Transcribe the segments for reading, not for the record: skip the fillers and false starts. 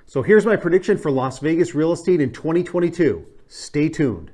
So here's my prediction for Las Vegas real estate in 2022. Stay tuned.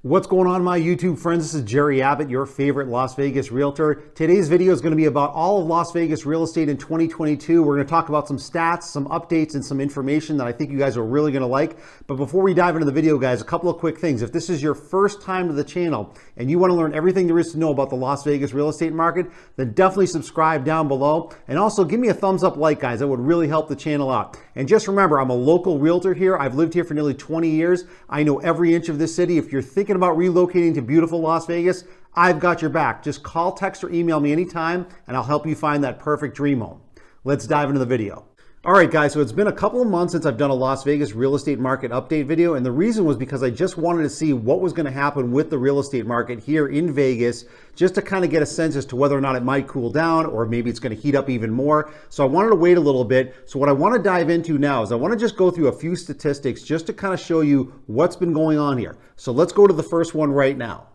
What's going on, my YouTube friends? This is Jerry Abbott, your favorite Las Vegas realtor. Today's video is going to be about all of Las Vegas real estate in 2022. We're going to talk about some stats, some updates, and some information that I think you guys are really going to like. But before we dive into the video, guys, a couple of quick things. If this is your first time to the channel and you want to learn everything there is to know about the Las Vegas real estate market, then definitely subscribe down below. And also give me a thumbs up like, guys. That would really help the channel out. And just remember, I'm a local realtor here. I've lived here for nearly 20 years. I know every inch of this city. If you're thinking about relocating to beautiful Las Vegas, I've got your back. Just call, text, or email me anytime, and I'll help you find that perfect dream home. Let's dive into the video. All right, guys, so it's been a couple of months since I've done a Las Vegas real estate market update video, and the reason was because I just wanted to see what was going to happen with the real estate market here in Vegas, just to kind of get a sense as to whether or not it might cool down or maybe it's going to heat up even more. So I wanted to wait a little bit. So what I want to dive into now is I want to just go through a few statistics just to kind of show you what's been going on here. So let's go to the first one right now.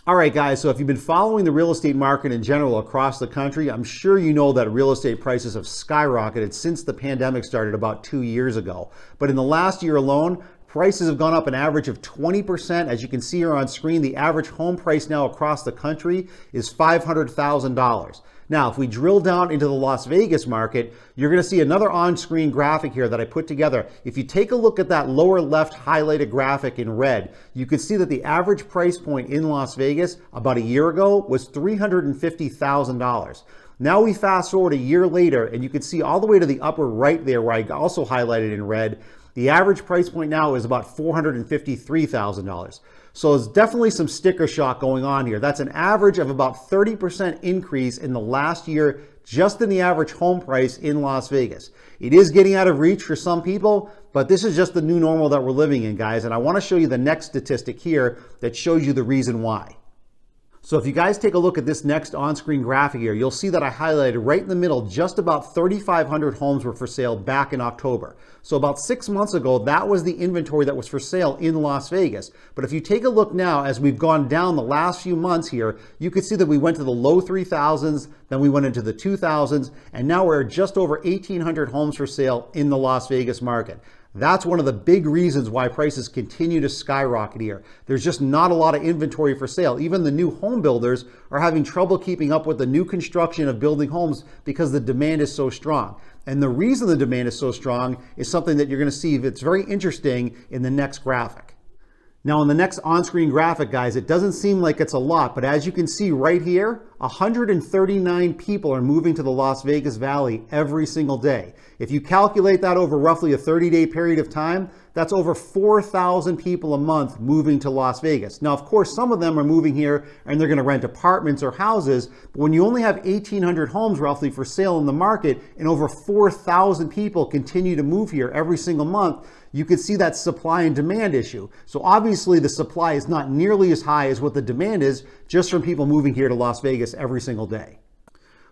All right, guys, so if you've been following the real estate market in general across the country, I'm sure you know that real estate prices have skyrocketed since the pandemic started about 2 years ago. But in the last year alone, prices have gone up an average of 20%. As you can see here on screen, the average home price now across the country is $500,000. Now, if we drill down into the Las Vegas market, you're going to see another on-screen graphic here that I put together. If you take a look at that lower left highlighted graphic in red, you can see that the average price point in Las Vegas about a year ago was $350,000. Now we fast forward a year later, and you can see all the way to the upper right there where I also highlighted in red, the average price point now is about $453,000. So there's definitely some sticker shock going on here. That's an average of about 30% increase in the last year just in the average home price in Las Vegas. It is getting out of reach for some people, but this is just the new normal that we're living in, guys. And I want to show you the next statistic here that shows you the reason why. So if you guys take a look at this next on-screen graphic here, you'll see that I highlighted right in the middle, just about 3,500 homes were for sale back in October. So about 6 months ago, that was the inventory that was for sale in Las Vegas. But if you take a look now, as we've gone down the last few months here, you can see that we went to the low 3,000s, then we went into the 2,000s, and now we're just over 1,800 homes for sale in the Las Vegas market. That's one of the big reasons why prices continue to skyrocket here. There's just not a lot of inventory for sale. Even the new home builders are having trouble keeping up with the new construction of building homes because the demand is so strong. And the reason the demand is so strong is something that you're going to see that's very interesting in the next graphic. Now, in the next on-screen graphic, guys, it doesn't seem like it's a lot, but as you can see right here, 139 people are moving to the Las Vegas Valley every single day. If you calculate that over roughly a 30-day period of time, that's over 4,000 people a month moving to Las Vegas. Now, of course, some of them are moving here and they're going to rent apartments or houses, but when you only have 1,800 homes roughly for sale in the market and over 4,000 people continue to move here every single month, you can see that supply and demand issue. So obviously the supply is not nearly as high as what the demand is just from people moving here to Las Vegas every single day.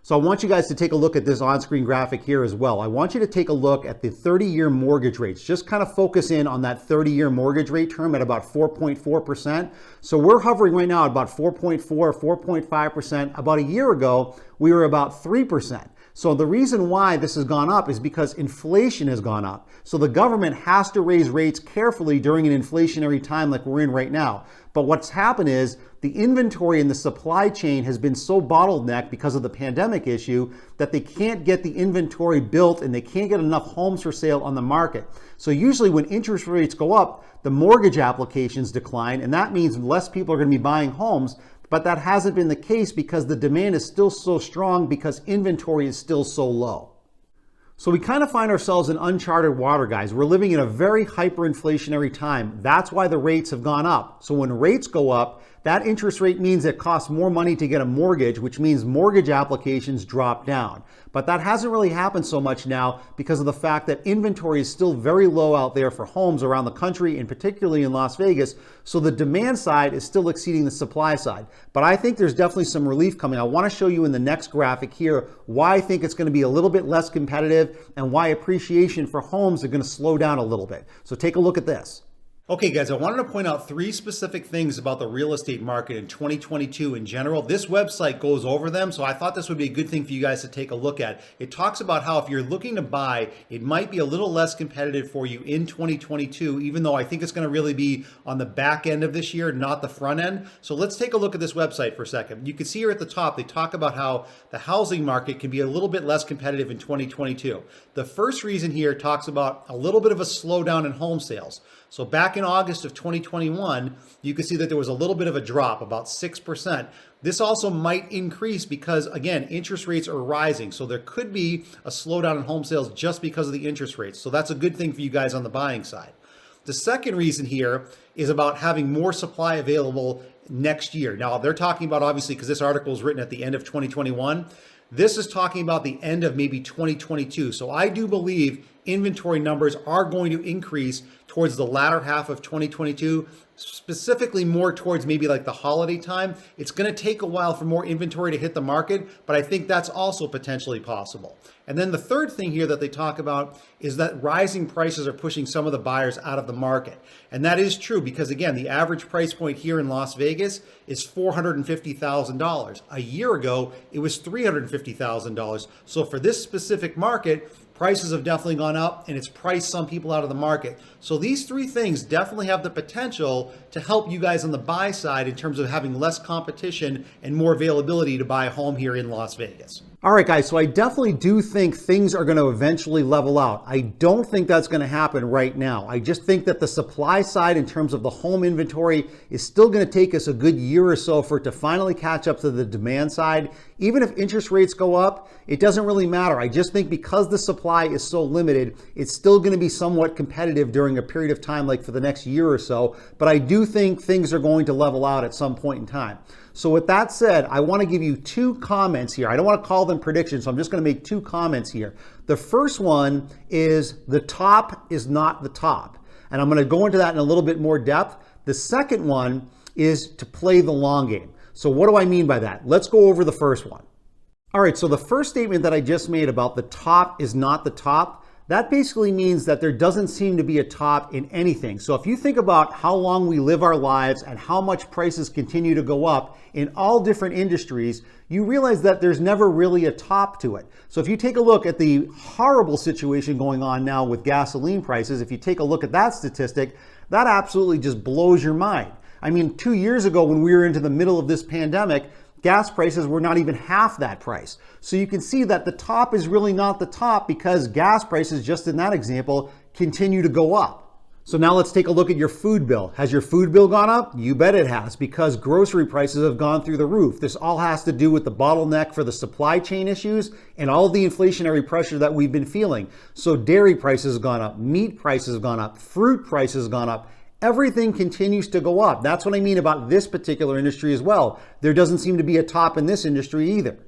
So I want you guys to take a look at this on-screen graphic here as well. I want you to take a look at the 30-year mortgage rates. Just kind of focus in on that 30-year mortgage rate term at about 4.4%. So we're hovering right now at about 4.4, 4.5%. About a year ago, we were about 3%. So the reason why this has gone up is because inflation has gone up. So the government has to raise rates carefully during an inflationary time like we're in right now. But what's happened is the inventory in the supply chain has been so bottlenecked because of the pandemic issue that they can't get the inventory built and they can't get enough homes for sale on the market. So usually when interest rates go up, the mortgage applications decline, and that means less people are going to be buying homes. But that hasn't been the case because the demand is still so strong because inventory is still so low. So we kind of find ourselves in uncharted water, guys. We're living in a very hyperinflationary time. That's why the rates have gone up. So when rates go up, that interest rate means it costs more money to get a mortgage, which means mortgage applications drop down. But that hasn't really happened so much now because of the fact that inventory is still very low out there for homes around the country and particularly in Las Vegas. So the demand side is still exceeding the supply side. But I think there's definitely some relief coming. I want to show you in the next graphic here why I think it's going to be a little bit less competitive and why appreciation for homes are going to slow down a little bit. So take a look at this. Okay, guys, I wanted to point out three specific things about the real estate market in 2022 in general. This website goes over them, so I thought this would be a good thing for you guys to take a look at. It talks about how if you're looking to buy, it might be a little less competitive for you in 2022, even though I think it's going to really be on the back end of this year, not the front end. So let's take a look at this website for a second. You can see here at the top, they talk about how the housing market can be a little bit less competitive in 2022. The first reason here talks about a little bit of a slowdown in home sales. So back in August of 2021, you can see that there was a little bit of a drop, about 6%. This also might increase because, again, interest rates are rising. So there could be a slowdown in home sales just because of the interest rates. So that's a good thing for you guys on the buying side. The second reason here is about having more supply available next year. Now, they're talking about, obviously, because this article was written at the end of 2021, this is talking about the end of maybe 2022. So I do believe inventory numbers are going to increase towards the latter half of 2022, specifically more towards maybe like the holiday time. It's going to take a while for more inventory to hit the market, but I think that's also potentially possible. And then the third thing here that they talk about is that rising prices are pushing some of the buyers out of the market. And that is true because, again, the average price point here in Las Vegas is $450,000. A year ago, it was $350,000. So for this specific market, prices have definitely gone up and it's priced some people out of the market. So these three things definitely have the potential to help you guys on the buy side in terms of having less competition and more availability to buy a home here in Las Vegas. All right, guys, so I definitely do think things are going to eventually level out. I don't think that's going to happen right now. I just think that the supply side in terms of the home inventory is still going to take us a good year or so for it to finally catch up to the demand side. Even if interest rates go up, it doesn't really matter. I just think because the supply is so limited, it's still going to be somewhat competitive during a period of time, like for the next year or so. But I do think things are going to level out at some point in time. So with that said, I want to give you two comments here. I don't want to call them predictions, so I'm just going to make two comments here. The first one is the top is not the top. And I'm going to go into that in a little bit more depth. The second one is to play the long game. So what do I mean by that? Let's go over the first one. All right, so the first statement that I just made about the top is not the top, that basically means that there doesn't seem to be a top in anything. So if you think about how long we live our lives and how much prices continue to go up in all different industries, you realize that there's never really a top to it. So if you take a look at the horrible situation going on now with gasoline prices, if you take a look at that statistic, that absolutely just blows your mind. I mean, 2 years ago when we were into the middle of this pandemic, gas prices were not even half that price. So you can see that the top is really not the top because gas prices, just in that example, continue to go up. So now let's take a look at your food bill. Has your food bill gone up? You bet it has, because grocery prices have gone through the roof. This all has to do with the bottleneck for the supply chain issues and all the inflationary pressure that we've been feeling. So dairy prices have gone up, meat prices have gone up, fruit prices have gone up. Everything continues to go up. That's what I mean about this particular industry as well. There doesn't seem to be a top in this industry either.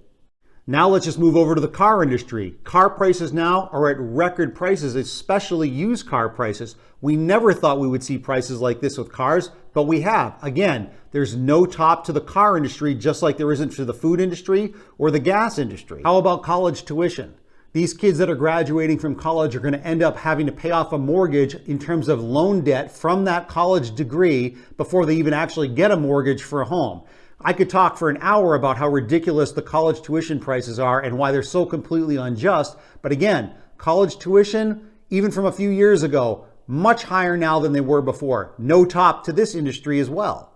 Now let's just move over to the car industry. Car prices now are at record prices, especially used car prices. We never thought we would see prices like this with cars, but we have. Again, there's no top to the car industry, just like there isn't to the food industry or the gas industry. How about college tuition? These kids that are graduating from college are going to end up having to pay off a mortgage in terms of loan debt from that college degree before they even actually get a mortgage for a home. I could talk for an hour about how ridiculous the college tuition prices are and why they're so completely unjust. But again, college tuition, even from a few years ago, much higher now than they were before. No top to this industry as well.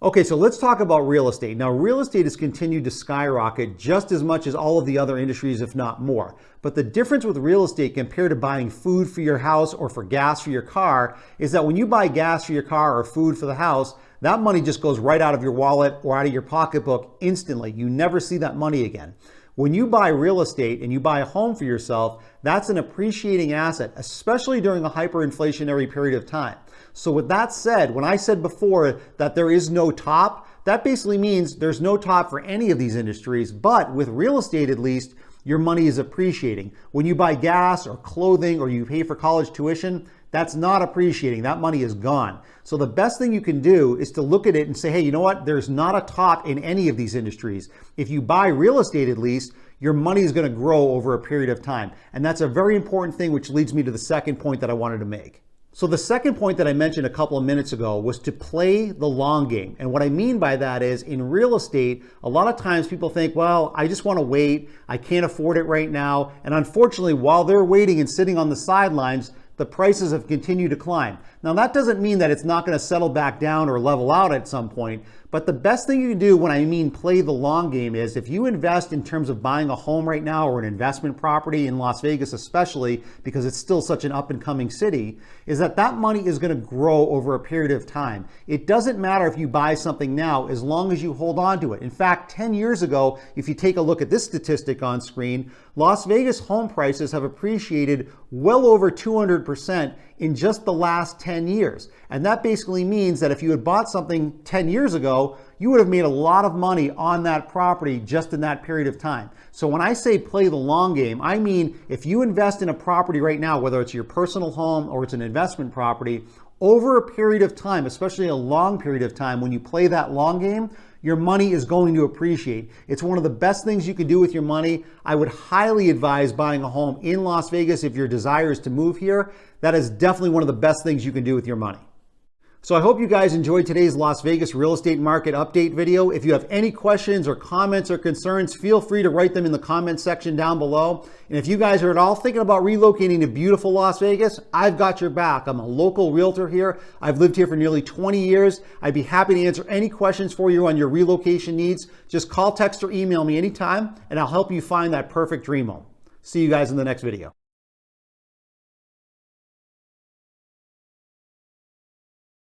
Okay, so let's talk about real estate. Now, real estate has continued to skyrocket just as much as all of the other industries, if not more. But the difference with real estate compared to buying food for your house or for gas for your car is that when you buy gas for your car or food for the house, that money just goes right out of your wallet or out of your pocketbook instantly. You never see that money again. When you buy real estate and you buy a home for yourself, that's an appreciating asset, especially during a hyperinflationary period of time. So with that said, when I said before that there is no top, that basically means there's no top for any of these industries, but with real estate at least, your money is appreciating. When you buy gas or clothing or you pay for college tuition, that's not appreciating. That money is gone. So the best thing you can do is to look at it and say, hey, you know what? There's not a top in any of these industries. If you buy real estate at least, your money is going to grow over a period of time. And that's a very important thing, which leads me to the second point that I wanted to make. So the second point that I mentioned a couple of minutes ago was to play the long game. And what I mean by that is in real estate, a lot of times people think, well, I just want to wait. I can't afford it right now. And unfortunately, while they're waiting and sitting on the sidelines, the prices have continued to climb. Now, that doesn't mean that it's not going to settle back down or level out at some point, but the best thing you can do when I mean play the long game is if you invest in terms of buying a home right now or an investment property in Las Vegas, especially because it's still such an up and coming city, is that that money is going to grow over a period of time. It doesn't matter if you buy something now as long as you hold on to it. In fact, 10 years ago, if you take a look at this statistic on screen, Las Vegas home prices have appreciated well over 200% in just the last 10 years. And that basically means that if you had bought something 10 years ago, you would have made a lot of money on that property just in that period of time. So when I say play the long game, I mean if you invest in a property right now, whether it's your personal home or it's an investment property, over a period of time, especially a long period of time, when you play that long game, your money is going to appreciate. It's one of the best things you can do with your money. I would highly advise buying a home in Las Vegas if your desire is to move here. That is definitely one of the best things you can do with your money. So I hope you guys enjoyed today's Las Vegas real estate market update video. If you have any questions or comments or concerns, feel free to write them in the comment section down below. And if you guys are at all thinking about relocating to beautiful Las Vegas, I've got your back. I'm a local realtor here. I've lived here for nearly 20 years. I'd be happy to answer any questions for you on your relocation needs. Just call, text, or email me anytime, and I'll help you find that perfect dream home. See you guys in the next video.